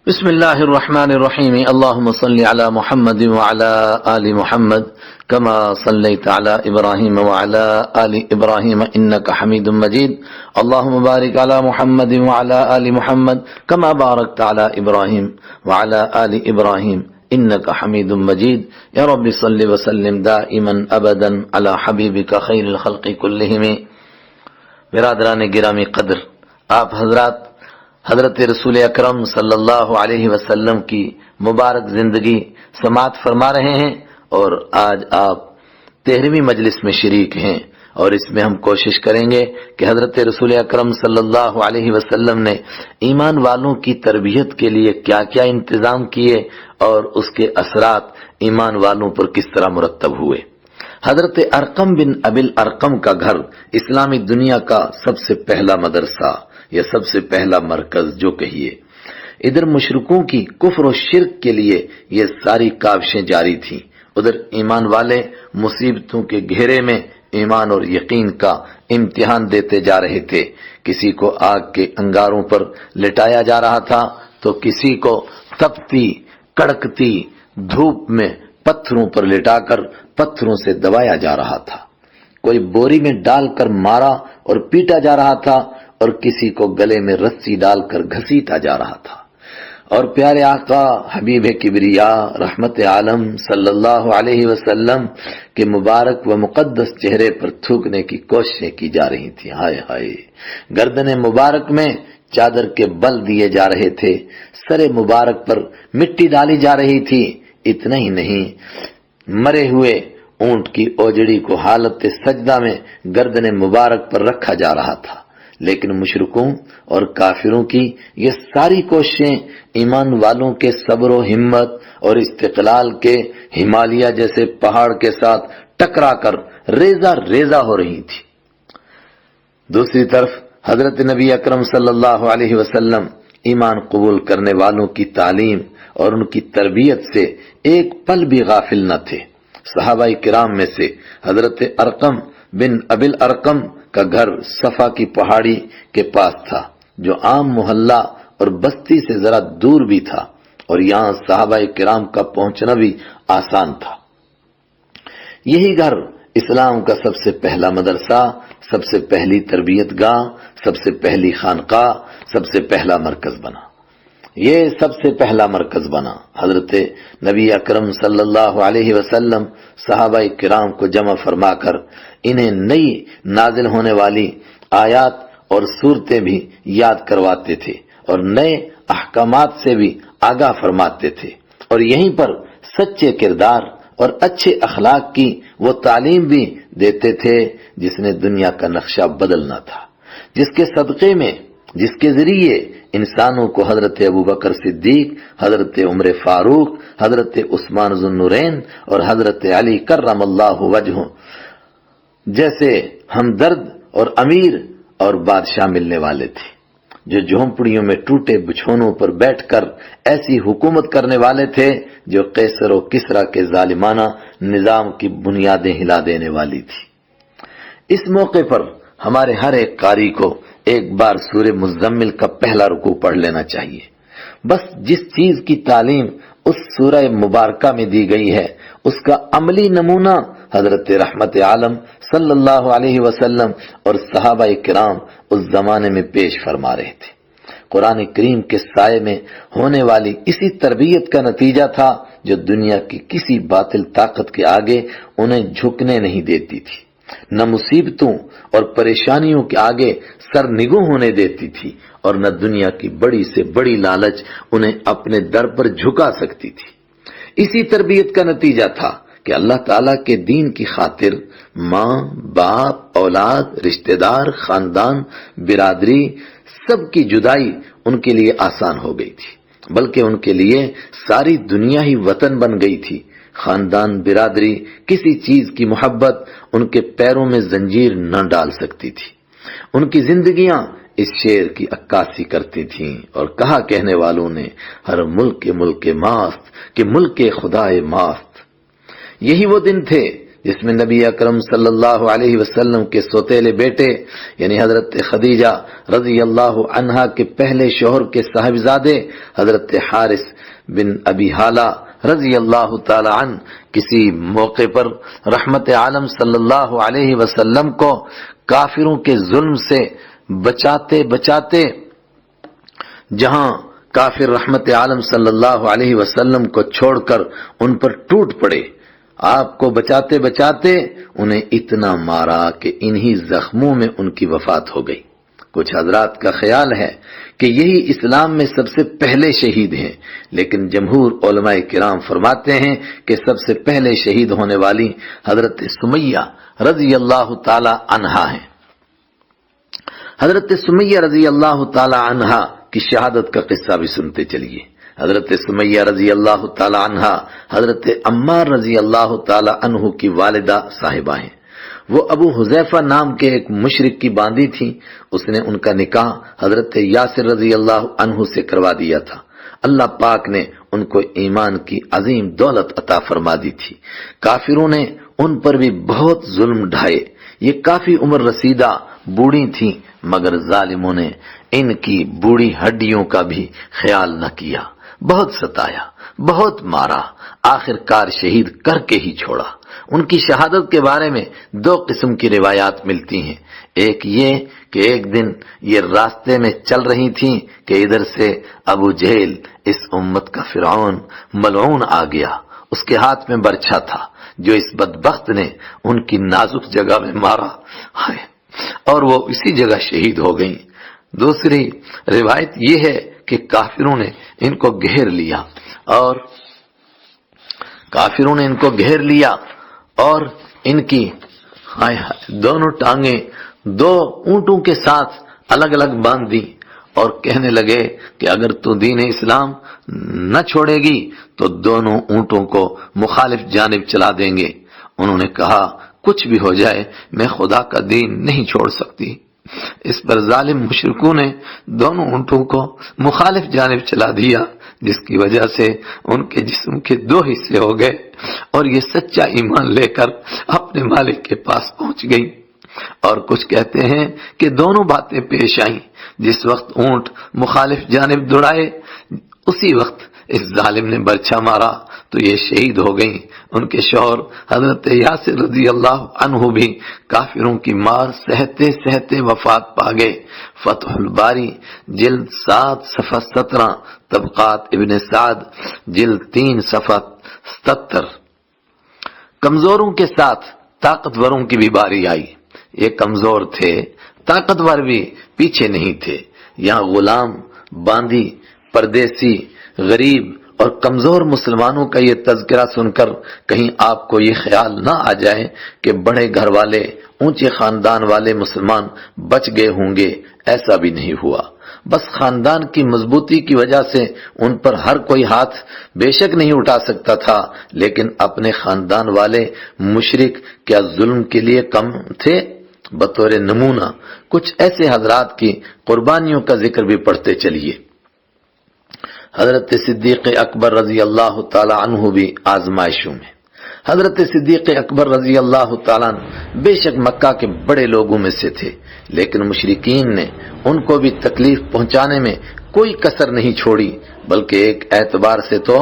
بسم اللہ الرحمن الرحیم اللهم صل علی محمد وعلى آل محمد كما صلیت علی ابراہیم وعلى آل ابراہیم انک حمید مجید اللهم بارک علی محمد وعلى آل محمد كما بارکت علی ابراہیم وعلى آل ابراہیم انک حمید مجید یا رب صل وسلم دائما ابدا علی حبیبک خیر الخلق کلہم۔ برادران گرامی قدر، آپ حضرات حضرت رسول اکرم صلی اللہ علیہ وسلم کی مبارک زندگی سماعت فرما رہے ہیں، اور آج آپ 13ویں مجلس میں شریک ہیں، اور اس میں ہم کوشش کریں گے کہ حضرت رسول اکرم صلی اللہ علیہ وسلم نے ایمان والوں کی تربیت کے لیے کیا کیا انتظام کیے اور اس کے اثرات ایمان والوں پر کس طرح مرتب ہوئے۔ حضرت ارقم بن ابی الارقم کا گھر اسلامی دنیا کا سب سے پہلا مدرسہ یا سب سے پہلا مرکز جو کہیے۔ ادھر مشرکوں کی کفر و شرک کے لیے یہ ساری کاوشیں جاری تھیں، ادھر ایمان والے مصیبتوں کے گھیرے میں ایمان اور یقین کا امتحان دیتے جا رہے تھے۔ کسی کو آگ کے انگاروں پر لٹایا جا رہا تھا تو کسی کو تپتی کڑکتی دھوپ میں پتھروں پر لٹا کر پتھروں سے دبایا جا رہا تھا، کوئی بوری میں ڈال کر مارا اور پیٹا جا رہا تھا، اور کسی کو گلے میں رسی ڈال کر گھسیٹا جا رہا تھا، اور پیارے آقا حبیب کبریا رحمت عالم صلی اللہ علیہ وسلم کے مبارک و مقدس چہرے پر تھوکنے کی کوششیں کی جا رہی تھیں۔ ہائے ہائے، گردن مبارک میں چادر کے بل دیے جا رہے تھے، سر مبارک پر مٹی ڈالی جا رہی تھی۔ اتنا ہی نہیں، مرے ہوئے اونٹ کی اوجڑی کو حالت سجدہ میں گردن مبارک پر رکھا جا رہا تھا، لیکن مشرکوں اور کافروں کی یہ ساری کوششیں ایمان والوں کے صبر و ہمت اور استقلال کے ہمالیہ جیسے پہاڑ کے ساتھ ٹکرا کر ریزہ ریزہ ہو رہی تھی۔ دوسری طرف حضرت نبی اکرم صلی اللہ علیہ وسلم ایمان قبول کرنے والوں کی تعلیم اور ان کی تربیت سے ایک پل بھی غافل نہ تھے۔ صحابہ کرام میں سے حضرت ارقم بن ابی الارقم کا گھر صفا کی پہاڑی کے پاس تھا، جو عام محلہ اور بستی سے ذرا دور بھی تھا، اور یہاں صحابہ کرام کا پہنچنا بھی آسان تھا۔ یہی گھر اسلام کا سب سے پہلا مدرسہ، سب سے پہلی تربیت گاہ، سب سے پہلی خانقاہ، سب سے پہلا مرکز بنا۔ یہ سب سے پہلا مرکز بنا۔ حضرت نبی اکرم صلی اللہ علیہ وسلم صحابہ کرام کو جمع فرما کر انہیں نئی نازل ہونے والی آیات اور صورتیں بھی یاد کرواتے تھے، اور نئے احکامات سے بھی آگاہ فرماتے تھے، اور یہیں پر سچے کردار اور اچھے اخلاق کی وہ تعلیم بھی دیتے تھے جس نے دنیا کا نقشہ بدلنا تھا، جس کے صدقے میں، جس کے ذریعے انسانوں کو حضرت ابوبکر صدیق، حضرت عمر فاروق، حضرت عثمان ذو النورین اور حضرت علی کرم اللہ وجہہ جیسے ہمدرد اور امیر اور بادشاہ ملنے والے تھے، جو جھونپڑیوں میں ٹوٹے بچھونوں پر بیٹھ کر ایسی حکومت کرنے والے تھے جو قیصر و کسریٰ کے ظالمانہ نظام کی بنیادیں ہلا دینے والی تھی۔ اس موقع پر ہمارے ہر ایک قاری کو ایک بار سورہ مزمل کا پہلا رکوع پڑھ لینا چاہیے۔ بس جس چیز کی تعلیم اس سورہ مبارکہ میں دی گئی ہے، اس کا عملی نمونہ حضرت رحمت عالم صلی اللہ علیہ وسلم اور صحابہ کرام اس زمانے میں پیش فرما رہے تھے۔ قرآن کریم کے سائے میں ہونے والی اسی تربیت کا نتیجہ تھا جو دنیا کی کسی باطل طاقت کے آگے انہیں جھکنے نہیں دیتی تھی، نہ مصیبتوں اور پریشانیوں کے آگے سر نگو ہونے دیتی تھی، اور نہ دنیا کی بڑی سے بڑی لالچ انہیں اپنے در پر جھکا سکتی تھی۔ اسی تربیت کا نتیجہ تھا کہ اللہ تعالیٰ کے دین کی خاطر ماں، باپ، اولاد، رشتہ دار، خاندان، برادری، سب کی جدائی ان کے لیے آسان ہو گئی تھی، بلکہ ان کے لیے ساری دنیا ہی وطن بن گئی تھی۔ خاندان، برادری، کسی چیز کی محبت ان کے پیروں میں زنجیر نہ ڈال سکتی تھی۔ ان کی زندگیاں اس شعر کی عکاسی کرتی تھیں، اور کہا کہنے والوں نے ہر ملک ماست کہ ملک خدائے ماست۔ یہی وہ دن تھے جس میں نبی اکرم صلی اللہ علیہ وسلم کے سوتیلے بیٹے یعنی حضرت خدیجہ رضی اللہ عنہا کے پہلے شوہر کے صاحبزادے حضرت حارث بن ابی حالہ رضی اللہ تعالی عنہ کسی موقع پر رحمت عالم صلی اللہ علیہ وسلم کو کافروں کے ظلم سے بچاتے بچاتے جہاں کافر رحمت عالم صلی اللہ علیہ وسلم کو چھوڑ کر ان پر ٹوٹ پڑے، آپ کو بچاتے بچاتے انہیں اتنا مارا کہ انہی زخموں میں ان کی وفات ہو گئی۔ کچھ حضرات کا خیال ہے کہ یہی اسلام میں سب سے پہلے شہید ہیں، لیکن جمہور علماء کرام فرماتے ہیں کہ سب سے پہلے شہید ہونے والی حضرت سمیہ رضی اللہ تعالی عنہا ہیں۔ حضرت سمیہ رضی اللہ تعالی عنہا کی شہادت کا قصہ بھی سنتے چلیے۔ حضرت سمیہ رضی اللہ تعالی عنہا حضرت عمار رضی اللہ تعالی عنہ کی والدہ صاحبہ ہیں۔ وہ ابو حذیفہ نام کے ایک مشرک کی باندی تھی، اس نے ان کا نکاح حضرت یاسر رضی اللہ عنہ سے کروا دیا تھا۔ اللہ پاک نے ان کو ایمان کی عظیم دولت عطا فرما دی تھی۔ کافروں نے ان پر بھی بہت ظلم ڈھائے، یہ کافی عمر رسیدہ بوڑھی تھیں، مگر ظالموں نے ان کی بوڑھی ہڈیوں کا بھی خیال نہ کیا، بہت ستایا، بہت مارا، آخر کار شہید کر کے ہی چھوڑا۔ ان کی شہادت کے بارے میں دو قسم کی روایات ملتی ہیں۔ ایک یہ کہ ایک دن یہ راستے میں چل رہی تھیں کہ ادھر سے ابو جہل، اس امت کا فرعون ملعون آ گیا، اس کے ہاتھ میں برچھا تھا جو اس بدبخت نے ان کی نازک جگہ میں مارا اور وہ اسی جگہ شہید ہو گئیں۔ دوسری روایت یہ ہے کہ کافروں نے ان کو گھیر لیا اور ان کی دونوں ٹانگیں دو اونٹوں کے ساتھ الگ الگ باندھ دی اور کہنے لگے کہ اگر تو دین اسلام نہ چھوڑے گی تو دونوں اونٹوں کو مخالف جانب چلا دیں گے۔ انہوں نے کہا کچھ بھی ہو جائے میں خدا کا دین نہیں چھوڑ سکتی۔ اس پر ظالم مشرکوں نے دونوں اونٹوں کو مخالف جانب چلا دیا، جس کی وجہ سے ان کے جسم کے دو حصے ہو گئے اور یہ سچا ایمان لے کر اپنے مالک کے پاس پہنچ گئی۔ اور کچھ کہتے ہیں کہ دونوں باتیں پیش آئیں، جس وقت اونٹ مخالف جانب دوڑائے اسی وقت اس ظالم نے برچھا مارا تو یہ شہید ہو گئیں۔ ان کے شوہر حضرت یاسر رضی اللہ عنہ بھی کافروں کی مار سہتے سہتے وفات پا گئے۔ فتح الباری جلد 7 صفحہ 17، طبقات ابن سعد جلد 3 صفحہ 77۔ کمزوروں کے ساتھ طاقتوروں کی بھی باری آئی۔ یہ کمزور تھے، طاقتور بھی پیچھے نہیں تھے۔ یہاں غلام، باندی، پردیسی، غریب اور کمزور مسلمانوں کا یہ تذکرہ سن کر کہیں آپ کو یہ خیال نہ آ جائے کہ بڑے گھر والے، اونچے خاندان والے مسلمان بچ گئے ہوں گے، ایسا بھی نہیں ہوا۔ بس خاندان کی مضبوطی کی وجہ سے ان پر ہر کوئی ہاتھ بے شک نہیں اٹھا سکتا تھا، لیکن اپنے خاندان والے مشرک کیا ظلم کے لیے کم تھے؟ بطور نمونہ کچھ ایسے حضرات کی قربانیوں کا ذکر بھی پڑھتے چلیے۔ حضرت صدیق اکبر رضی اللہ تعالی عنہ بھی آزمائشوں میں۔ حضرت صدیق اکبر رضی اللہ تعالیٰ عنہ بے شک مکہ کے بڑے لوگوں میں سے تھے، لیکن مشرکین نے ان کو بھی تکلیف پہنچانے میں کوئی کسر نہیں چھوڑی، بلکہ ایک اعتبار سے تو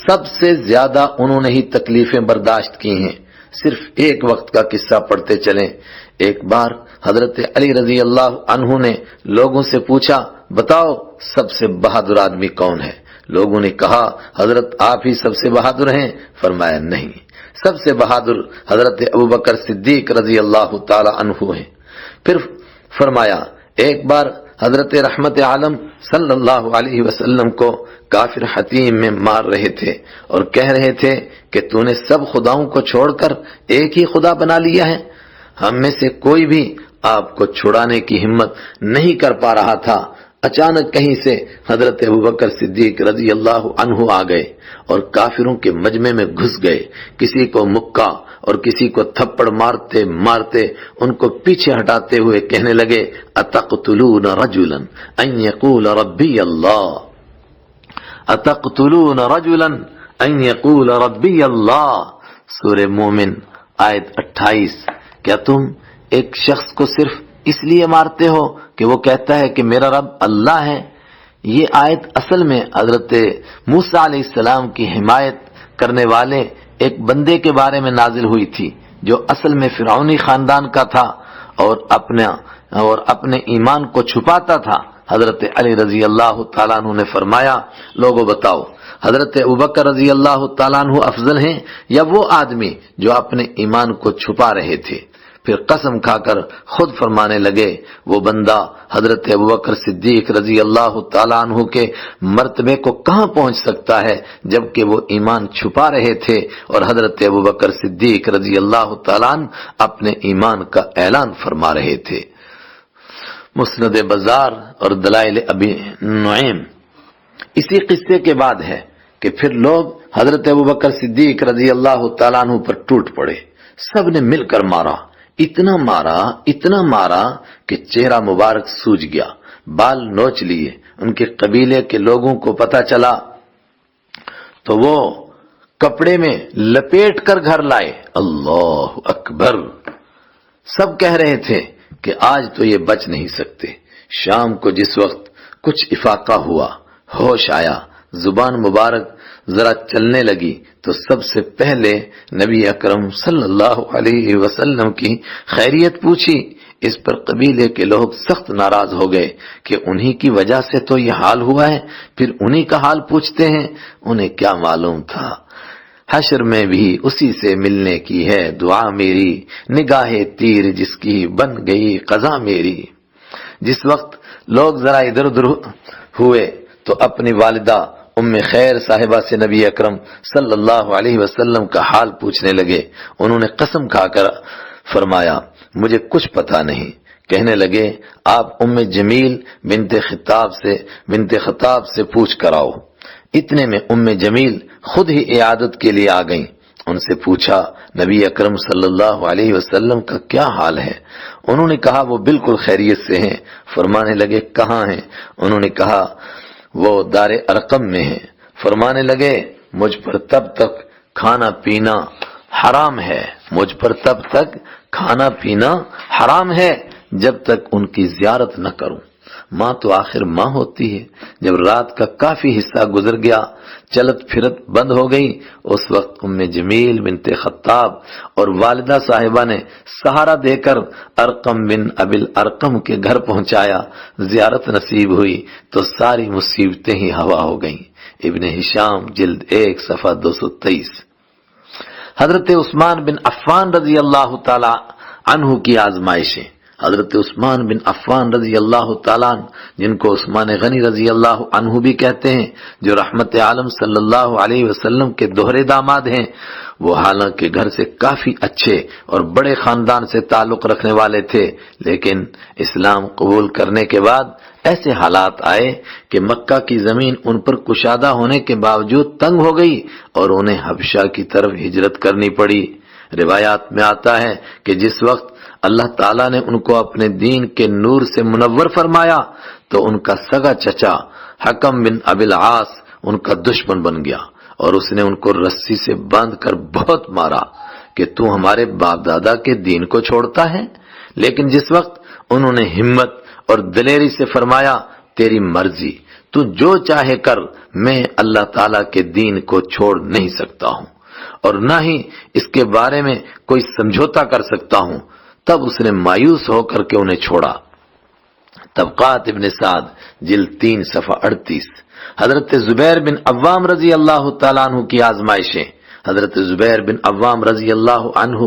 سب سے زیادہ انہوں نے ہی تکلیفیں برداشت کی ہیں۔ صرف ایک وقت کا قصہ پڑھتے چلیں۔ ایک بار حضرت علی رضی اللہ عنہ نے لوگوں سے پوچھا، بتاؤ سب سے بہادر آدمی کون ہے؟ لوگوں نے کہا حضرت آپ ہی سب سے بہادر ہیں۔ فرمایا نہیں، سب سے بہادر حضرت ابوبکر صدیق رضی اللہ تعالی عنہ ہیں۔ پھر فرمایا ایک بار حضرت رحمت عالم صلی اللہ علیہ وسلم کو کافر حتیم میں مار رہے تھے اور کہہ رہے تھے کہ تو نے سب خداؤں کو چھوڑ کر ایک ہی خدا بنا لیا ہے۔ ہم میں سے کوئی بھی آپ کو چھڑانے کی ہمت نہیں کر پا رہا تھا۔ اچانک کہیں سے حضرت ابوبکر صدیق رضی اللہ عنہ آ گئے اور کافروں کے مجمع میں گھس گئے، کسی کو مکہ اور کسی کو تھپڑ مارتے مارتے ان کو پیچھے ہٹاتے ہوئے کہنے لگے، اتقتلون رجلا ان یقول ربی اللہ، اتقتلون رجلا ان یقول ربی اللہ۔ سورہ مومن آیت 28، کیا تم ایک شخص کو صرف اس لیے مارتے ہو کہ وہ کہتا ہے کہ میرا رب اللہ ہے؟ یہ آیت اصل میں حضرت موسیٰ علیہ السلام کی حمایت کرنے والے ایک بندے کے بارے میں نازل ہوئی تھی جو اصل میں فرعونی خاندان کا تھا اور اپنے ایمان کو چھپاتا تھا۔ حضرت علی رضی اللہ تعالیٰ عنہ نے فرمایا، لوگوں بتاؤ حضرت ابوبکر رضی اللہ تعالیٰ عنہ افضل ہیں یا وہ آدمی جو اپنے ایمان کو چھپا رہے تھے؟ پھر قسم کھا کر خود فرمانے لگے، وہ بندہ حضرت ابوبکر صدیق رضی اللہ تعالیٰ عنہ کے مرتبے کو کہاں پہنچ سکتا ہے جبکہ وہ ایمان چھپا رہے تھے اور حضرت ابوبکر صدیق رضی اللہ تعالیٰ عنہ اپنے ایمان کا اعلان فرما رہے تھے۔ مسند بزار اور دلائل ابی نعیم۔ اسی قصے کے بعد ہے کہ پھر لوگ حضرت ابوبکر صدیق رضی اللہ تعالیٰ عنہ پر ٹوٹ پڑے، سب نے مل کر مارا، اتنا مارا کہ چہرہ مبارک سوج گیا، بال نوچ لیے۔ ان کے قبیلے کے لوگوں کو پتہ چلا تو وہ کپڑے میں لپیٹ کر گھر لائے۔ اللہ اکبر! سب کہہ رہے تھے کہ آج تو یہ بچ نہیں سکتے۔ شام کو جس وقت کچھ افاقہ ہوا، ہوش آیا، زبان مبارک ذرا چلنے لگی تو سب سے پہلے نبی اکرم صلی اللہ علیہ وسلم کی خیریت پوچھی۔ اس پر قبیلے کے لوگ سخت ناراض ہو گئے کہ انہی کی وجہ سے تو یہ حال ہوا ہے، پھر انہی کا حال پوچھتے ہیں۔ انہیں کیا معلوم تھا حشر میں بھی اسی سے ملنے کی ہے دعا میری، نگاہ تیر جس کی بن گئی قضا میری۔ جس وقت لوگ ذرا ادھر ادھر ہوئے تو اپنی والدہ ام خیر صاحبہ سے نبی اکرم صلی اللہ علیہ وسلم کا حال پوچھنے لگے۔ انہوں نے قسم کھا کر فرمایا، مجھے کچھ پتا نہیں۔ کہنے لگے، آپ ام جمیل بنت خطاب سے پوچھ کر آؤ۔ اتنے میں ام جمیل خود ہی عیادت کے لیے آ گئیں۔ ان سے پوچھا، نبی اکرم صلی اللہ علیہ وسلم کا کیا حال ہے؟ انہوں نے کہا، وہ بالکل خیریت سے ہیں۔ فرمانے لگے، کہاں ہیں؟ انہوں نے کہا، وہ دار ارقم میں ہیں۔ فرمانے لگے، مجھ پر تب تک کھانا پینا حرام ہے، مجھ پر تب تک کھانا پینا حرام ہے جب تک ان کی زیارت نہ کروں۔ ماں تو آخر ماں ہوتی ہے۔ جب رات کا کافی حصہ گزر گیا، چلت پھرت بند ہو گئی، اس وقت ام جمیل بنت خطاب اور والدہ صاحبہ نے سہارا دے کر ارقم بن ابی الارقم کے گھر پہنچایا۔ زیارت نصیب ہوئی تو ساری مصیبتیں ہی ہوا ہو گئیں۔ ابن ہشام جلد 1 صفحہ 223۔ حضرت عثمان بن عفان رضی اللہ تعالی عنہ کی آزمائشیں۔ حضرت عثمان بن عفان رضی اللہ تعالیٰ عنہ، جن کو عثمان غنی رضی اللہ عنہ بھی کہتے ہیں، جو رحمت عالم صلی اللہ علیہ وسلم کے دوہرے داماد ہیں، وہ حالانکہ گھر سے کافی اچھے اور بڑے خاندان سے تعلق رکھنے والے تھے، لیکن اسلام قبول کرنے کے بعد ایسے حالات آئے کہ مکہ کی زمین ان پر کشادہ ہونے کے باوجود تنگ ہو گئی اور انہیں حبشہ کی طرف ہجرت کرنی پڑی۔ روایات میں آتا ہے کہ جس وقت اللہ تعالیٰ نے ان کو اپنے دین کے نور سے منور فرمایا تو ان کا سگا چچا حکم بن ابی العاص ان کا دشمن بن گیا اور اس نے ان کو رسی سے باندھ کر بہت مارا کہ تو ہمارے باپ دادا کے دین کو چھوڑتا ہے۔ لیکن جس وقت انہوں نے ہمت اور دلیری سے فرمایا، تیری مرضی، تو جو چاہے کر، میں اللہ تعالیٰ کے دین کو چھوڑ نہیں سکتا ہوں اور نہ ہی اس کے بارے میں کوئی سمجھوتا کر سکتا ہوں، تب اس نے مایوس ہو کر کے انہیں چھوڑا۔ طبقات ابن سعد جلد 3 صفحہ 38۔ حضرت زبیر بن عوام رضی اللہ تعالیٰ عنہ کی آزمائشیں۔ حضرت زبیر بن عوام رضی اللہ عنہ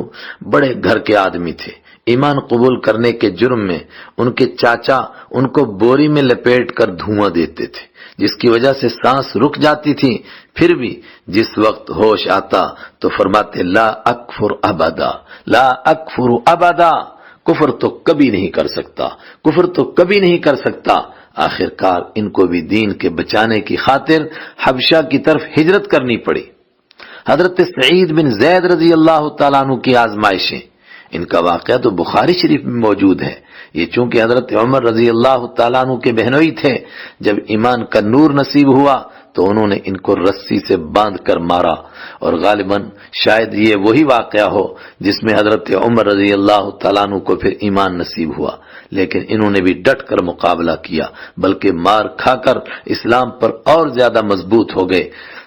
بڑے گھر کے آدمی تھے۔ ایمان قبول کرنے کے جرم میں ان کے چاچا ان کو بوری میں لپیٹ کر دھواں دیتے تھے، جس کی وجہ سے سانس رک جاتی تھی۔ پھر بھی جس وقت ہوش آتا تو فرماتے، لا اکفر ابدا، لا اکفر ابدا، کفر تو کبھی نہیں کر سکتا، کفر تو کبھی نہیں کر سکتا۔ آخر کار ان کو بھی دین کے بچانے کی خاطر حبشہ کی طرف ہجرت کرنی پڑی۔ حضرت سعید بن زید رضی اللہ تعالیٰ عنہ کی آزمائشیں۔ ان کا واقعہ تو بخاری شریف میں موجود ہے۔ یہ چونکہ حضرت عمر رضی اللہ تعالیٰ عنہ کے بہنوئی تھے، جب ایمان کا نور نصیب ہوا تو انہوں نے ان کو رسی سے باندھ کر مارا، اور غالباً شاید یہ وہی واقعہ ہو جس میں حضرت عمر رضی اللہ تعالیٰ عنہ کو پھر ایمان نصیب ہوا، لیکن انہوں نے بھی ڈٹ کر مقابلہ کیا، بلکہ مار کھا کر اسلام پر اور زیادہ مضبوط ہو گئے۔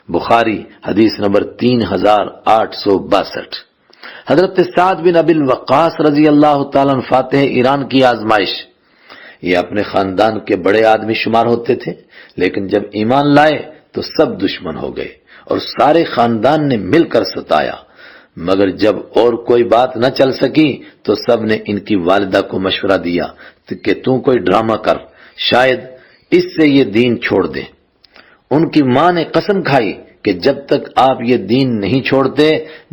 بخاری حدیث نمبر 3862۔ حضرت سعد بن ابی الوقاص رضی اللہ تعالیٰ عنہ فاتح ایران کی آزمائش۔ یہ اپنے خاندان کے بڑے آدمی شمار ہوتے تھے، لیکن جب ایمان لائے تو سب دشمن ہو گئے اور سارے خاندان نے مل کر ستایا، مگر جب اور کوئی بات نہ چل سکی تو سب نے ان کی والدہ کو مشورہ دیا کہ تم کوئی ڈرامہ کر، شاید اس سے یہ دین چھوڑ دیں۔ ان کی ماں نے قسم کھائی کہ جب تک آپ یہ دین نہیں چھوڑتے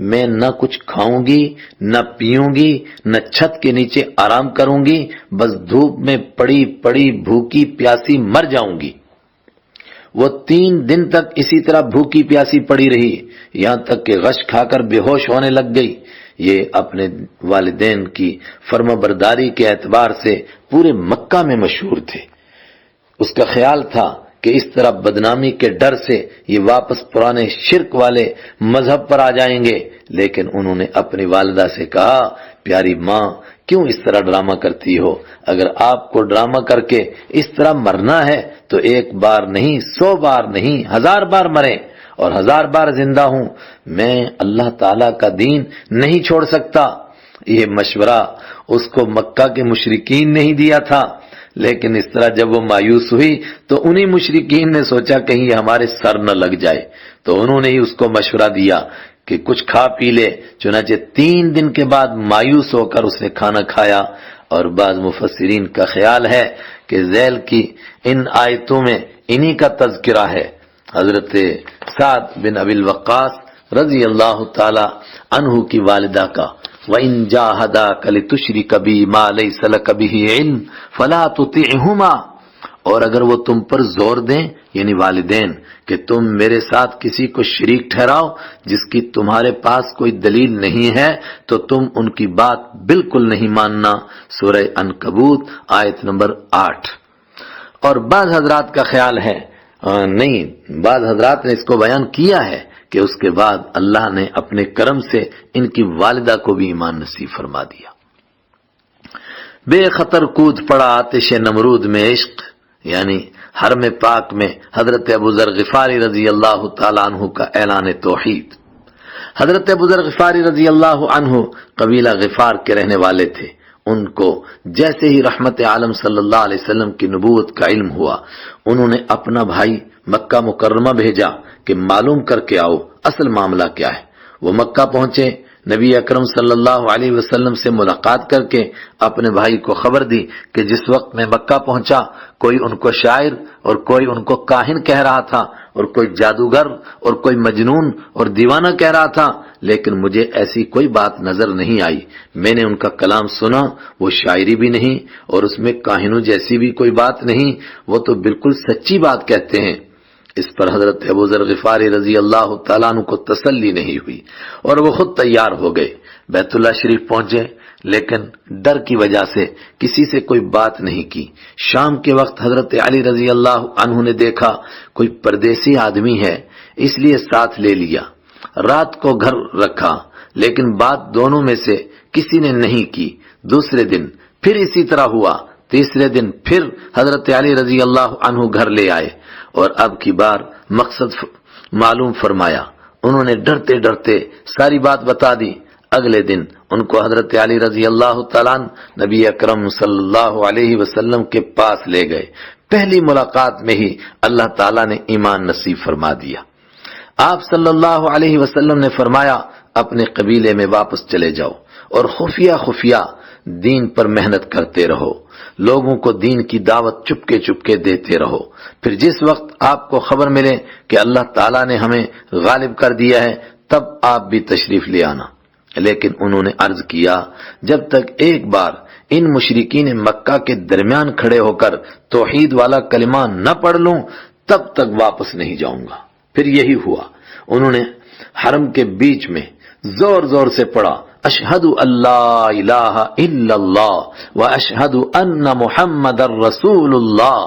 میں نہ کچھ کھاؤں گی، نہ پیوں گی، نہ چھت کے نیچے آرام کروں گی، بس دھوپ میں پڑی پڑی بھوکی پیاسی مر جاؤں گی۔ وہ 3 دن تک اسی طرح بھوکی پیاسی پڑی رہی، یہاں تک کہ غش کھا کر بے ہوش ہونے لگ گئی۔ یہ اپنے والدین کی فرما برداری کے اعتبار سے پورے مکہ میں مشہور تھے۔ اس کا خیال تھا کہ اس طرح بدنامی کے ڈر سے یہ واپس پرانے شرک والے مذہب پر آ جائیں گے، لیکن انہوں نے اپنی والدہ سے کہا، پیاری ماں کیوں اس طرح ڈرامہ کرتی ہو؟ اگر آپ کو ڈرامہ کر کے اس طرح مرنا ہے تو 1 بار نہیں، 100 بار نہیں، 1000 بار مریں اور 1000 بار زندہ ہوں، میں اللہ تعالیٰ کا دین نہیں چھوڑ سکتا۔ یہ مشورہ اس کو مکہ کے مشرکین نے ہی دیا تھا، لیکن اس طرح جب وہ مایوس ہوئی تو انہی مشرکین نے سوچا کہیں یہ ہمارے سر نہ لگ جائے، تو انہوں نے ہی اس کو مشورہ دیا کہ کچھ کھا پی لے۔ چنانچہ 3 دن کے بعد مایوس ہو کر اس نے کھانا کھایا، اور بعض مفسرین کا خیال ہے کہ ذیل کی ان آیتوں میں انہی کا تذکرہ ہے۔ حضرت سعد بن ابی الوقاص رضی اللہ تعالی عنہ کی والدہ کا، وَإِن جَاهَدَاكَ لِتُشْرِكَ بِي مَا لَيْسَ لَكَ بِهِ عِلْمٌ فَلَا تُطِعْهُمَا، اور اگر وہ تم پر زور دیں، یعنی والدین، کہ تم میرے ساتھ کسی کو شریک ٹھہراؤ جس کی تمہارے پاس کوئی دلیل نہیں ہے تو تم ان کی بات بالکل نہیں ماننا۔ سورہ عنکبوت آیت نمبر 8۔ اور بعض حضرات کا خیال ہے، نہیں، بعض حضرات نے اس کو بیان کیا ہے کہ اس کے بعد اللہ نے اپنے کرم سے ان کی والدہ کو بھی ایمان نصیب فرما دیا۔ بے خطر کود پڑا آتش نمرود میں عشق، یعنی حرم پاک میں حضرت ابو ذر غفاری رضی اللہ تعالیٰ عنہ کا اعلان توحید۔ حضرت ابو ذر غفاری رضی اللہ عنہ قبیلہ غفار کے رہنے والے تھے۔ ان کو جیسے ہی رحمت عالم صلی اللہ علیہ وسلم کی نبوت کا علم ہوا، انہوں نے اپنا بھائی مکہ مکرمہ بھیجا کہ معلوم کر کے آؤ اصل معاملہ کیا ہے۔ وہ مکہ پہنچے، نبی اکرم صلی اللہ علیہ وسلم سے ملاقات کر کے اپنے بھائی کو خبر دی کہ جس وقت میں مکہ پہنچا کوئی ان کو شاعر اور کوئی ان کو کاہن کہہ رہا تھا، اور کوئی جادوگر اور کوئی مجنون اور دیوانہ کہہ رہا تھا، لیکن مجھے ایسی کوئی بات نظر نہیں آئی۔ میں نے ان کا کلام سنا، وہ شاعری بھی نہیں اور اس میں کاہنوں جیسی بھی کوئی بات نہیں، وہ تو بالکل سچی بات کہتے ہیں۔ اس پر حضرت ابو ذر غفاری رضی اللہ تعالیٰ عنہ کو تسلی نہیں ہوئی اور وہ خود تیار ہو گئے، بیت اللہ شریف پہنچے، لیکن ڈر کی وجہ سے کسی سے کوئی بات نہیں کی۔ شام کے وقت حضرت علی رضی اللہ عنہ نے دیکھا کوئی پردیسی آدمی ہے، اس لیے ساتھ لے لیا، رات کو گھر رکھا، لیکن بات دونوں میں سے کسی نے نہیں کی۔ دوسرے دن پھر اسی طرح ہوا، تیسرے دن پھر حضرت علی رضی اللہ عنہ گھر لے آئے اور اب کی بار مقصد معلوم فرمایا۔ انہوں نے ڈرتے ڈرتے ساری بات بتا دی۔ اگلے دن ان کو حضرت علی رضی اللہ تعالیٰ نبی اکرم صلی اللہ علیہ وسلم کے پاس لے گئے۔ پہلی ملاقات میں ہی اللہ تعالیٰ نے ایمان نصیب فرما دیا۔ آپ صلی اللہ علیہ وسلم نے فرمایا، اپنے قبیلے میں واپس چلے جاؤ اور خفیہ خفیہ دین پر محنت کرتے رہو، لوگوں کو دین کی دعوت چپکے چپکے دیتے رہو، پھر جس وقت آپ کو خبر ملے کہ اللہ تعالیٰ نے ہمیں غالب کر دیا ہے تب آپ بھی تشریف لے آنا۔ لیکن انہوں نے عرض کیا، جب تک ایک بار ان مشرکین مکہ کے درمیان کھڑے ہو کر توحید والا کلمہ نہ پڑھ لوں تب تک واپس نہیں جاؤں گا۔ پھر یہی ہوا، انہوں نے حرم کے بیچ میں زور زور سے پڑھا، اشہد اللہ الہ الا اللہ و اشہد ان محمد الرسول اللہ.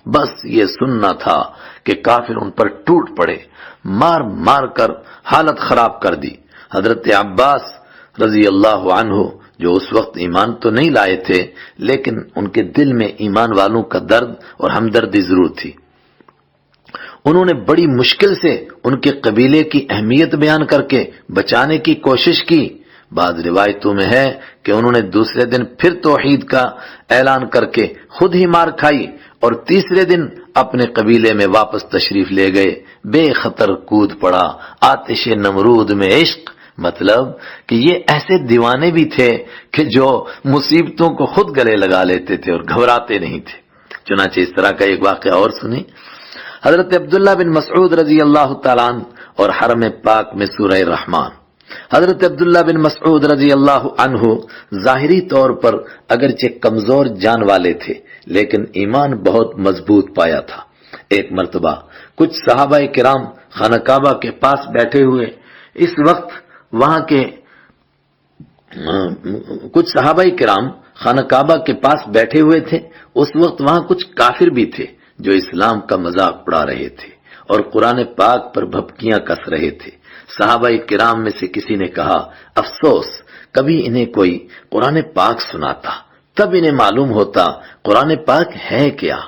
بس یہ سننا تھا کہ کافر ان پر ٹوٹ پڑے، مار مار کر حالت خراب کر دی. حضرت عباس رضی اللہ عنہ جو اس وقت ایمان تو نہیں لائے تھے، لیکن ان کے دل میں ایمان والوں کا درد اور ہمدردی ضرور تھی. انہوں نے بڑی مشکل سے ان کے قبیلے کی اہمیت بیان کر کے بچانے کی کوشش کی. بعض روایتوں میں ہے کہ انہوں نے دوسرے دن پھر توحید کا اعلان کر کے خود ہی مار کھائی اور تیسرے دن اپنے قبیلے میں واپس تشریف لے گئے. بے خطر کود پڑا آتش نمرود میں عشق. مطلب کہ یہ ایسے دیوانے بھی تھے کہ جو مصیبتوں کو خود گلے لگا لیتے تھے اور گھبراتے نہیں تھے. چنانچہ اس طرح کا ایک واقعہ اور سنیں. حضرت عبداللہ بن مسعود رضی اللہ تعالیٰ عنہ اور حرم پاک میں سورہ الرحمن. حضرت عبداللہ بن مسعود رضی اللہ عنہ ظاہری طور پر اگرچہ کمزور جان والے تھے لیکن ایمان بہت مضبوط پایا تھا. ایک مرتبہ کچھ صحابہ کرام خانہ کعبہ کے پاس بیٹھے ہوئے، اس وقت وہاں کے کچھ صحابہ کرام خانہ کعبہ کے پاس بیٹھے ہوئے تھے. اس وقت وہاں کچھ کافر بھی تھے جو اسلام کا مذاق اڑا رہے تھے اور قرآن پاک پر بھپکیاں کس رہے تھے. صحابہ کرام میں سے کسی نے کہا، افسوس کبھی انہیں کوئی قرآن پاک سناتا، تب انہیں معلوم ہوتا قرآن پاک ہے کیا.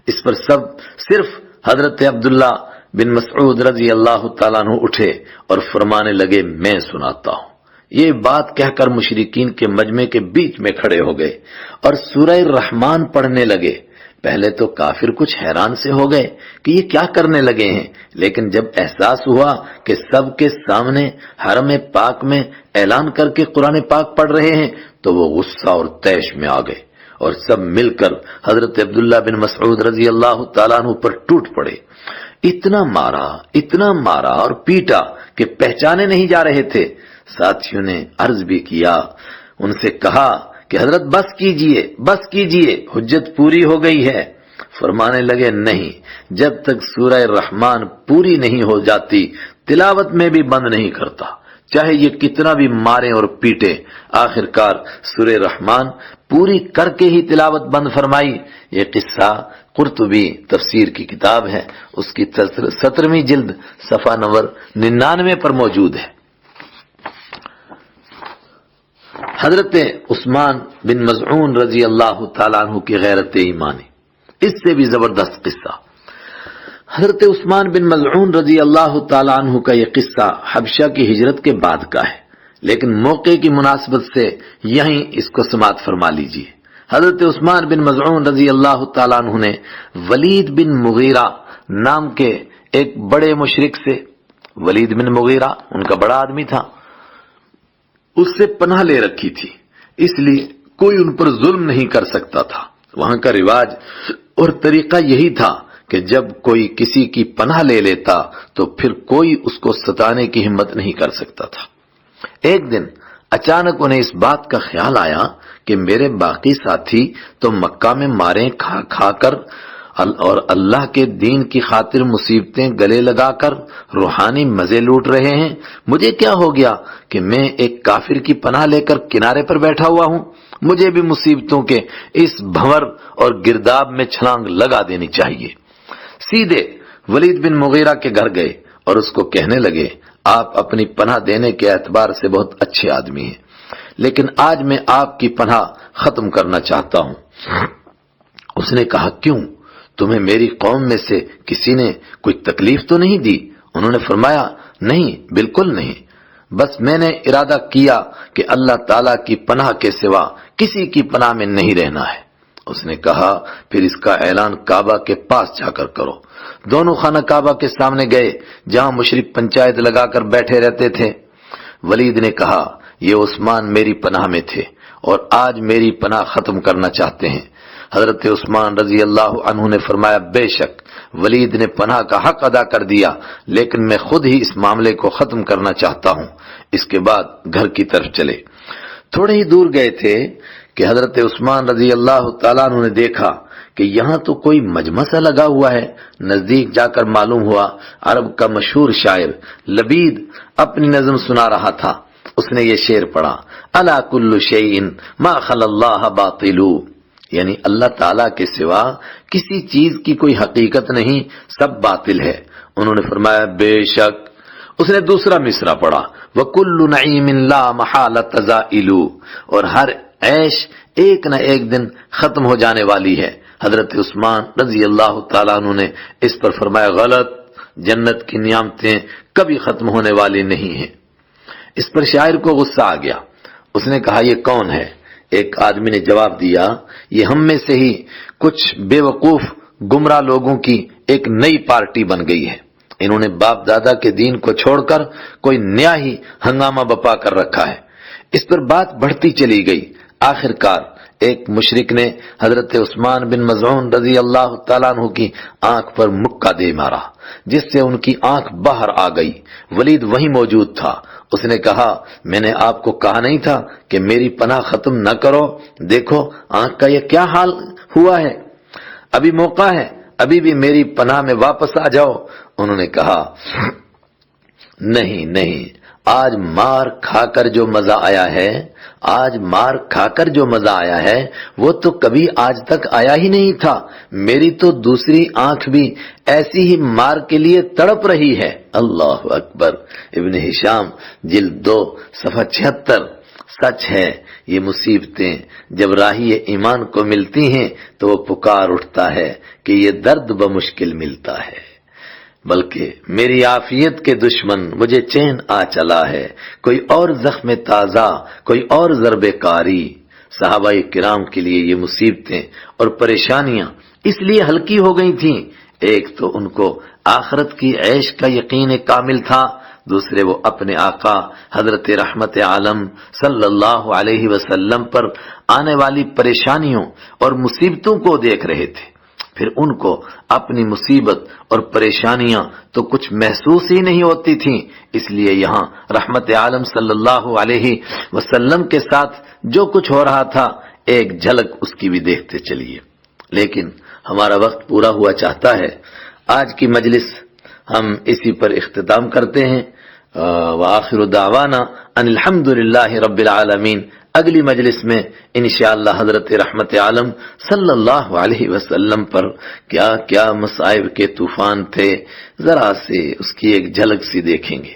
اس پر سب صرف حضرت عبداللہ بن مسعود رضی اللہ تعالیٰ عنہ اٹھے اور فرمانے لگے، میں سناتا ہوں. یہ بات کہہ کر مشرکین کے مجمع کے بیچ میں کھڑے ہو گئے اور سورہ الرحمن پڑھنے لگے. پہلے تو کافر کچھ حیران سے ہو گئے کہ یہ کیا کرنے لگے ہیں، لیکن جب احساس ہوا کہ سب کے سامنے حرم پاک میں اعلان کر کے قرآن پاک پڑھ رہے ہیں تو وہ غصہ اور طیش میں آ گئے اور سب مل کر حضرت عبداللہ بن مسعود رضی اللہ تعالیٰ عنہ پر ٹوٹ پڑے. اتنا مارا اور پیٹا کہ پہچانے نہیں جا رہے تھے. ساتھیوں نے عرض بھی کیا، ان سے کہا کہ حضرت بس کیجئے حجت پوری ہو گئی ہے. فرمانے لگے، نہیں، جب تک سورہ الرحمن پوری نہیں ہو جاتی تلاوت میں بھی بند نہیں کرتا، چاہے یہ کتنا بھی مارے اور پیٹے. آخر کار سورہ رحمان پوری کر کے ہی تلاوت بند فرمائی. یہ قصہ قرطبی تفسیر کی کتاب ہے، اس کی 17ویں جلد صفحہ نمبر 99 پر موجود ہے. حضرت عثمان بن مظعون رضی اللہ تعالیٰ عنہ کی غیرت ایمانی، اس سے بھی زبردست قصہ. حضرت عثمان بن مظعون رضی اللہ تعالیٰ عنہ کا یہ قصہ حبشہ کی ہجرت کے بعد کا ہے، لیکن موقع کی مناسبت سے یہیں اس کو سماعت فرما لیجیے. حضرت عثمان بن مظعون رضی اللہ تعالیٰ عنہ نے ولید بن مغیرہ نام کے ایک بڑے مشرک سے، ولید بن مغیرہ ان کا بڑا آدمی تھا، اس سے پناہ لے رکھی تھی، اس لیے کوئی ان پر ظلم نہیں کر سکتا تھا. وہاں کا رواج اور طریقہ یہی تھا کہ جب کوئی کسی کی پناہ لے لیتا تو پھر کوئی اس کو ستانے کی ہمت نہیں کر سکتا تھا. ایک دن اچانک انہیں اس بات کا خیال آیا کہ میرے باقی ساتھی تو مکہ میں مارے کھا کھا کر اور اللہ کے دین کی خاطر مصیبتیں گلے لگا کر روحانی مزے لوٹ رہے ہیں، مجھے کیا ہو گیا کہ میں ایک کافر کی پناہ لے کر کنارے پر بیٹھا ہوا ہوں. مجھے بھی مصیبتوں کے اس بھنور اور گرداب میں چھلانگ لگا دینی چاہیے. سیدھے ولید بن مغیرہ کے گھر گئے اور اس کو کہنے لگے، آپ اپنی پناہ دینے کے اعتبار سے بہت اچھے آدمی ہیں، لیکن آج میں آپ کی پناہ ختم کرنا چاہتا ہوں. اس نے کہا، کیوں؟ تمہیں میری قوم میں سے کسی نے کوئی تکلیف تو نہیں دی؟ انہوں نے فرمایا، نہیں، بالکل نہیں، بس میں نے ارادہ کیا کہ اللہ تعالیٰ کی پناہ کے سوا کسی کی پناہ میں نہیں رہنا ہے. اس نے کہا، پھر اس کا اعلان کعبہ کے پاس جا کر کرو. دونوں خانہ کعبہ کے سامنے گئے جہاں مشرک پنچایت لگا کر بیٹھے رہتے تھے. ولید نے کہا، یہ عثمان میری پناہ میں تھے اور آج میری پناہ ختم کرنا چاہتے ہیں. حضرت عثمان رضی اللہ عنہ نے فرمایا، بے شک ولید نے پناہ کا حق ادا کر دیا، لیکن میں خود ہی اس معاملے کو ختم کرنا چاہتا ہوں. اس کے بعد گھر کی طرف چلے. تھوڑے ہی دور گئے تھے کہ حضرت عثمان رضی اللہ تعالیٰ عنہ نے دیکھا کہ یہاں تو کوئی مجمع سا لگا ہوا ہے. نزدیک جا کر معلوم ہوا عرب کا مشہور شاعر لبید اپنی نظم سنا رہا تھا. اس نے یہ شعر پڑھا، الا کل شیء ما خلا اللہ باطل، یعنی اللہ تعالیٰ کے سوا کسی چیز کی کوئی حقیقت نہیں، سب باطل ہے۔ انہوں نے فرمایا بے شک۔ اس نے دوسرا مصرع پڑھا، وَكُلُّ نَعِيمٍ لَا مَحَالَةَ زَائِلُ، اور ہر عیش ایک نہ ایک دن ختم ہو جانے والی ہے۔ حضرت عثمان رضی اللہ تعالیٰ عنہ نے اس پر فرمایا غلط، جنت کی نعمتیں کبھی ختم ہونے والی نہیں ہیں۔ اس پر شاعر کو غصہ آ گیا، اس نے کہا یہ کون ہے؟ ایک آدمی نے جواب دیا، یہ ہم میں سے ہی کچھ بے وقوف گمراہ لوگوں کی ایک نئی پارٹی بن گئی ہے، انہوں نے باپ دادا کے دین کو چھوڑ کر کوئی نیا ہی ہنگامہ بپا کر رکھا ہے۔ اس پر بات بڑھتی چلی گئی، آخر کار ایک مشرک نے حضرت عثمان بن مظعون رضی اللہ تعالیٰ عنہ کی آنکھ پر مکہ دے مارا، جس سے ان کی آنکھ باہر آ گئی۔ ولید وہیں موجود تھا، اس نے کہا میں نے آپ کو کہا نہیں تھا کہ میری پناہ ختم نہ کرو، دیکھو آنکھ کا یہ کیا حال ہوا ہے، ابھی موقع ہے، ابھی بھی میری پناہ میں واپس آ جاؤ۔ انہوں نے کہا نہیں نہیں، آج مار کھا کر جو مزہ آیا ہے، آج مار کھا کر جو مزہ آیا ہے وہ تو کبھی آج تک آیا ہی نہیں تھا، میری تو دوسری آنکھ بھی ایسی ہی مار کے لیے تڑپ رہی ہے۔ اللہ اکبر۔ ابن ہشام جلد 2 صفحہ 76۔ سچ ہے، یہ مصیبتیں جب راہی ایمان کو ملتی ہیں تو وہ پکار اٹھتا ہے کہ یہ درد بمشکل ملتا ہے، بلکہ میری عافیت کے دشمن مجھے چین آ چلا ہے، کوئی اور زخم تازہ، کوئی اور ضرب کاری۔ صحابہ کرام کے لیے یہ مصیبتیں اور پریشانیاں اس لیے ہلکی ہو گئی تھیں، ایک تو ان کو آخرت کی عیش کا یقین کامل تھا، دوسرے وہ اپنے آقا حضرت رحمت عالم صلی اللہ علیہ وسلم پر آنے والی پریشانیوں اور مصیبتوں کو دیکھ رہے تھے، پھر ان کو اپنی مصیبت اور پریشانیاں تو کچھ محسوس ہی نہیں ہوتی تھیں، اس لیے یہاں رحمت عالم صلی اللہ علیہ وسلم کے ساتھ جو کچھ ہو رہا تھا ایک جھلک اس کی بھی دیکھتے چلیے۔ لیکن ہمارا وقت پورا ہوا چاہتا ہے، آج کی مجلس ہم اسی پر اختتام کرتے ہیں۔ وآخر دعوانا ان الحمدللہ رب العالمین۔ اگلی مجلس میں انشاءاللہ حضرت رحمت عالم صلی اللہ علیہ وسلم پر کیا کیا مصائب کے طوفان تھے، ذرا سے اس کی ایک جھلک سی دیکھیں گے۔